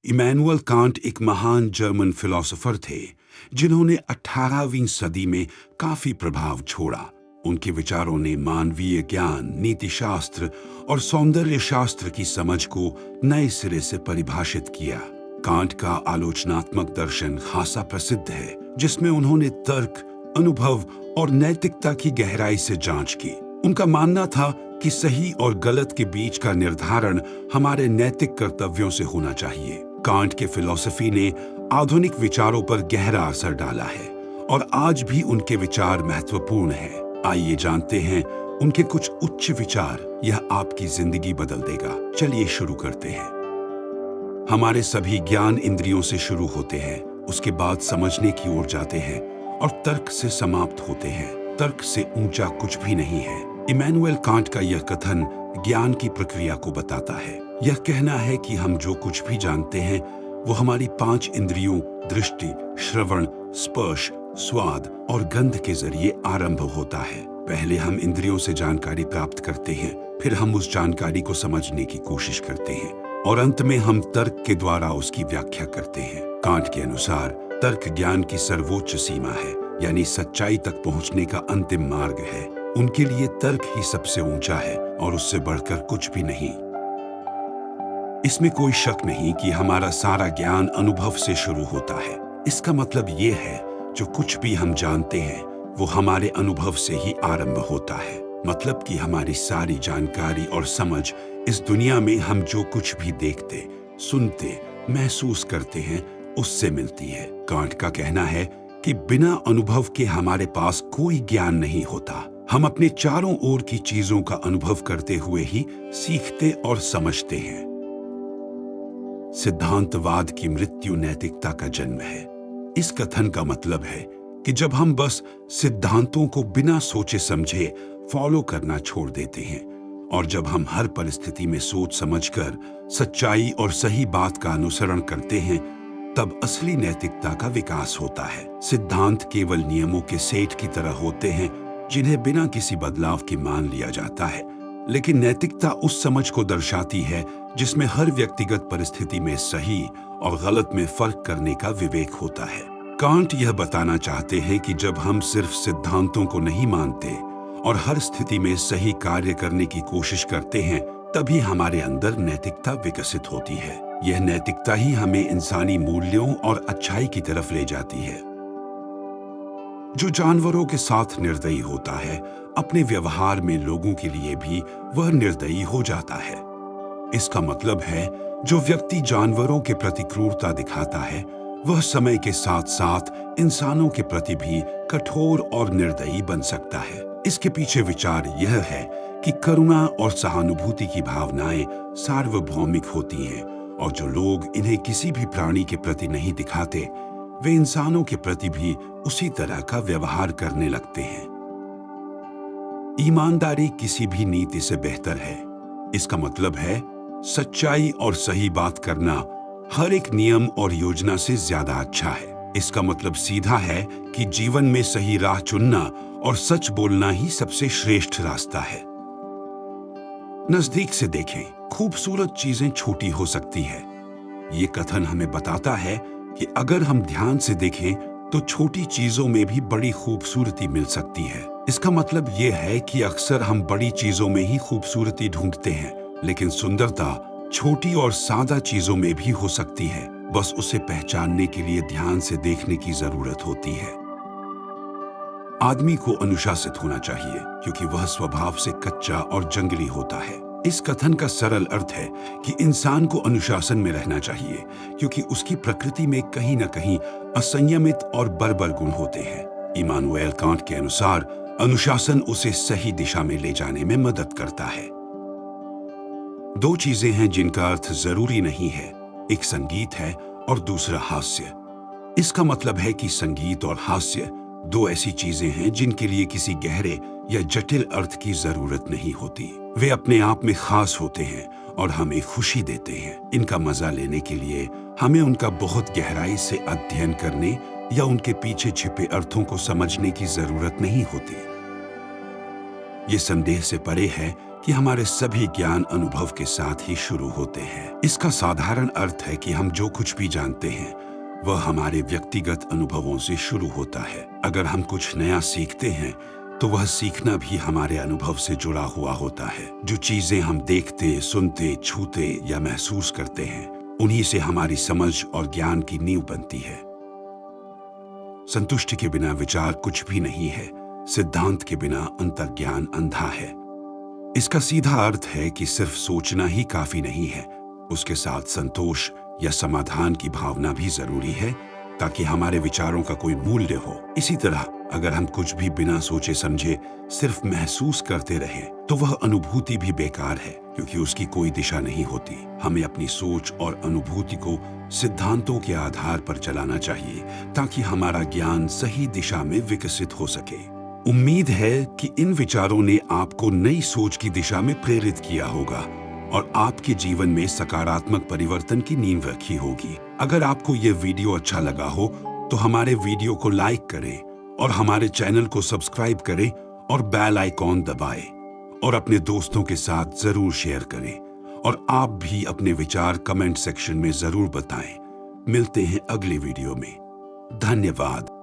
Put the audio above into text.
Immanuel Kant एक महान German philosopher थे जिन्होंने 18वीं सदी में काफी प्रभाव छोड़ा। उनके विचारों ने मानवीय ज्ञान, नीतिशास्त्र और सौंदर्य शास्त्र की समझ को नए सिरे से परिभाषित किया। कांट का आलोचनात्मक दर्शन खासा प्रसिद्ध है, जिसमें उन्होंने तर्क, अनुभव और नैतिकता की गहराई से जांच की। उनका मानना था कि सही और गलत के बीच का निर्धारण हमारे नैतिक कर्तव्यों से होना चाहिए। कांट के फिलॉसफी ने आधुनिक विचारों पर गहरा असर डाला है और आज भी उनके विचार महत्वपूर्ण हैं। आइए जानते हैं उनके कुछ उच्च विचार। यह आपकी जिंदगी बदल देगा। चलिए शुरू करते हैं। हमारे सभी ज्ञान इंद्रियों से शुरू होते हैं, उसके बाद समझने की ओर जाते हैं और तर्क से समाप्त होते हैं। तर्क से ऊंचा कुछ भी नहीं है। इमैनुअल कांट का यह कथन ज्ञान की प्रक्रिया को बताता है। यह कहना है कि हम जो कुछ भी जानते हैं वो हमारी 5 इंद्रियों दृष्टि, श्रवण, स्पर्श, स्वाद और गंध के जरिए आरंभ होता है। पहले हम इंद्रियों से जानकारी प्राप्त करते हैं, फिर हम उस जानकारी को समझने की कोशिश करते हैं और अंत में हम तर्क के द्वारा उसकी व्याख्या करते हैं। कांट के अनुसार तर्क ज्ञान की सर्वोच्च सीमा है, यानी सच्चाई तक पहुंचने का अंतिम मार्ग है। उनके लिए तर्क ही सबसे ऊंचा है और उससे बढ़कर कुछ भी नहीं। इसमें कोई शक नहीं कि हमारा सारा ज्ञान अनुभव से शुरू होता है। इसका मतलब ये है, जो कुछ भी हम जानते हैं वो हमारे अनुभव से ही आरंभ होता है। मतलब कि हमारी सारी जानकारी और समझ इस दुनिया में हम जो कुछ भी देखते, सुनते, महसूस करते हैं उससे मिलती है। कांट का कहना है कि बिना अनुभव के हमारे पास कोई ज्ञान नहीं होता। हम अपने चारों ओर की चीजों का अनुभव करते हुए ही सीखते और समझते हैं। सिद्धांतवाद की मृत्यु नैतिकता का जन्म है। इस कथन का मतलब है कि जब हम बस सिद्धांतों को बिना सोचे समझे फॉलो करना छोड़ देते हैं और जब हम हर परिस्थिति में सोच समझकर सच्चाई और सही बात का अनुसरण करते हैं, तब असली नैतिकता का विकास होता है। सिद्धांत केवल नियमों के सेट की तरह होते हैं जिन्हें बिना किसी बदलाव के मान लिया जाता है, लेकिन नैतिकता उस समझ को दर्शाती है जिसमें हर व्यक्तिगत परिस्थिति में सही और गलत में फर्क करने का विवेक होता है। कांट यह बताना चाहते हैं कि जब हम सिर्फ सिद्धांतों को नहीं मानते और हर स्थिति में सही कार्य करने की कोशिश करते हैं, तभी हमारे अंदर नैतिकता विकसित होती है। यह नैतिकता ही हमें इंसानी मूल्यों और अच्छाई की तरफ ले जाती है। जो जानवरों के साथ निर्दयी होता है, अपने व्यवहार में लोगों के लिए भी वह निर्दयी हो जाता है। इसका मतलब है, जो व्यक्ति जानवरों के प्रति क्रूरता दिखाता है, वह समय के साथ साथ इंसानों के प्रति भी कठोर और निर्दयी बन सकता है। इसके पीछे विचार यह है कि करुणा और सहानुभूति की भावनाएं सार्वभौमिक होती हैं और जो लोग इन्हें किसी भी प्राणी के प्रति नहीं दिखाते, वे इंसानों के प्रति भी उसी तरह का व्यवहार करने लगते हैं। ईमानदारी किसी भी नीति से बेहतर है। इसका मतलब है, सच्चाई और सही बात करना हर एक नियम और योजना से ज्यादा अच्छा है। इसका मतलब सीधा है कि जीवन में सही राह चुनना और सच बोलना ही सबसे श्रेष्ठ रास्ता है। नजदीक से देखें, खूबसूरत चीजें छोटी हो सकती है। ये कथन हमें बताता है कि अगर हम ध्यान से देखें तो छोटी चीजों में भी बड़ी खूबसूरती मिल सकती है। इसका मतलब ये है कि अक्सर हम बड़ी चीजों में ही खूबसूरती ढूंढते हैं, लेकिन सुंदरता छोटी और सादा चीजों में भी हो सकती है। बस उसे पहचानने के लिए ध्यान से देखने की जरूरत होती है। आदमी को अनुशासित होना चाहिए क्योंकि वह स्वभाव से कच्चा और जंगली होता है। इस कथन का सरल अर्थ है कि इंसान को अनुशासन में रहना चाहिए क्योंकि उसकी प्रकृति में कहीं न कहीं असंयमित और बर्बर गुण होते हैं। इमैनुअल कांट के अनुसार अनुशासन उसे सही दिशा में ले जाने में मदद करता है। 2 चीजें हैं जिनका अर्थ जरूरी नहीं है, एक संगीत है और दूसरा हास्य। इसका मतलब है कि संगीत और हास्य 2 ऐसी चीजें हैं जिनके लिए किसी गहरे या जटिल अर्थ की जरूरत नहीं होती। वे अपने आप में खास होते हैं और हमें खुशी देते हैं। इनका मजा लेने के लिए हमें उनका बहुत गहराई से अध्ययन करने या उनके पीछे छिपे अर्थों को समझने की जरूरत नहीं होती। ये संदेह से परे है कि हमारे सभी ज्ञान अनुभव के साथ ही शुरू होते हैं। इसका साधारण अर्थ है कि हम जो कुछ भी जानते हैं वह हमारे व्यक्तिगत अनुभवों से शुरू होता है। अगर हम कुछ नया सीखते हैं तो वह सीखना भी हमारे अनुभव से जुड़ा हुआ होता है। जो चीजें हम देखते, सुनते, छूते या महसूस करते हैं, उन्हीं से हमारी समझ और ज्ञान की नींव बनती है। संतुष्टि के बिना विचार कुछ भी नहीं है। सिद्धांत के बिना अंतर्ज्ञान अंधा है। इसका सीधा अर्थ है कि सिर्फ सोचना ही काफी नहीं है, उसके साथ संतोष या समाधान की भावना भी जरूरी है, ताकि हमारे विचारों का कोई मूल्य हो। इसी तरह अगर हम कुछ भी बिना सोचे समझे सिर्फ महसूस करते रहे तो वह अनुभूति भी बेकार है, क्योंकि उसकी कोई दिशा नहीं होती। हमें अपनी सोच और अनुभूति को सिद्धांतों के आधार पर चलाना चाहिए, ताकि हमारा ज्ञान सही दिशा में विकसित हो सके। उम्मीद है कि इन विचारों ने आपको नई सोच की दिशा में प्रेरित किया होगा और आपके जीवन में सकारात्मक परिवर्तन की नींव रखी होगी। अगर आपको यह वीडियो अच्छा लगा हो तो हमारे वीडियो को लाइक करें और हमारे चैनल को सब्सक्राइब करें और बेल आइकॉन दबाएं और अपने दोस्तों के साथ जरूर शेयर करें। और आप भी अपने विचार कमेंट सेक्शन में जरूर बताएं। मिलते हैं अगले वीडियो में। धन्यवाद।